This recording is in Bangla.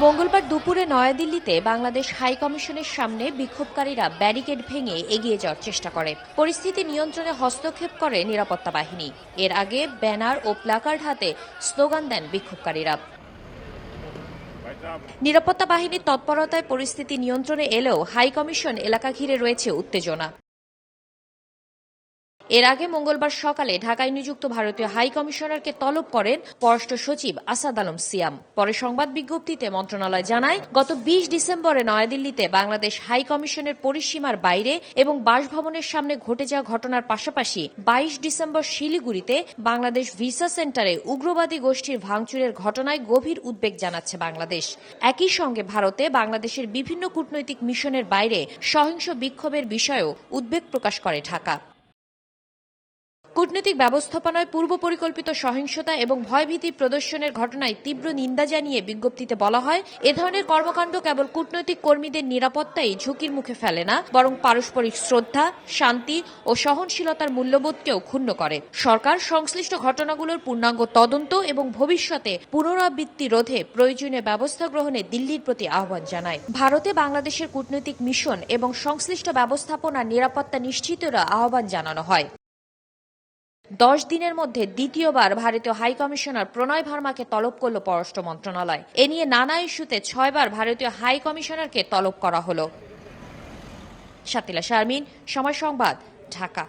মঙ্গলবার দুপুরে নয়াদিল্লিতে বাংলাদেশ হাই কমিশনের সামনে বিক্ষোভকারীরা ব্যারিকেড ভেঙে এগিয়ে যাওয়ার চেষ্টা করে। পরিস্থিতি নিয়ন্ত্রণে হস্তক্ষেপ করে নিরাপত্তা বাহিনী। এর আগে ব্যানার ও প্ল্যাকার্ড হাতে স্লোগান দেন বিক্ষোভকারীরা। নিরাপত্তা বাহিনীর তৎপরতায় পরিস্থিতি নিয়ন্ত্রণে এলেও হাই কমিশন এলাকা ঘিরে রয়েছে উত্তেজনা। এর আগে মঙ্গলবার সকালে ঢাকায় নিযুক্ত ভারতীয় হাই কমিশনারকে তলব করেন পররাষ্ট্র সচিব আসাদ আলম সিয়াম। পরে সংবাদ বিজ্ঞপ্তিতে মন্ত্রণালয় জানায়, গত ২০ ডিসেম্বরে নয়াদিল্লিতে বাংলাদেশ হাই কমিশনের পরিসীমার বাইরে এবং বাসভবনের সামনে ঘটে যাওয়া ঘটনার পাশাপাশি ২২ ডিসেম্বর শিলিগুড়িতে বাংলাদেশ ভিসা সেন্টারে উগ্রবাদী গোষ্ঠীর ভাঙচুরের ঘটনায় গভীর উদ্বেগ জানাচ্ছে বাংলাদেশ। একই সঙ্গে ভারতে বাংলাদেশের বিভিন্ন কূটনৈতিক মিশনের বাইরে সহিংস বিক্ষোভের বিষয়েও উদ্বেগ প্রকাশ করে ঢাকা। কূটনৈতিক ব্যবস্থাপনায় পূর্ব পরিকল্পিত সহিংসতা এবং ভয়ভীতি প্রদর্শনের ঘটনায় তীব্র নিন্দা জানিয়ে বিজ্ঞপ্তিতে বলা হয়, এ ধরনের কর্মকাণ্ড কেবল কূটনৈতিক কর্মীদের নিরাপত্তাই ঝুঁকির মুখে ফেলে না, বরং পারস্পরিক শ্রদ্ধা, শান্তি ও সহনশীলতার মূল্যবোধকেও ক্ষুণ্ণ করে। সরকার সংশ্লিষ্ট ঘটনাগুলোর পূর্ণাঙ্গ তদন্ত এবং ভবিষ্যতে পুনরাবৃত্তি রোধে প্রয়োজনীয় ব্যবস্থা গ্রহণে দিল্লির প্রতি আহ্বান জানায়। ভারতে বাংলাদেশের কূটনৈতিক মিশন এবং সংশ্লিষ্ট ব্যবস্থাপনার নিরাপত্তা নিশ্চিতের আহ্বান জানানো হয়। ১০ দিনের মধ্যে দ্বিতীয়বার ভারতীয় হাই কমিশনার প্রণয় ভার্মাকে তলব করল পররাষ্ট্র মন্ত্রণালয়। এ নিয়ে নানা ইস্যুতে ৬ বার ভারতীয় হাই কমিশনারকে তলব করা হলো। শাতিলা শারমিন, সময় সংবাদ, ঢাকা।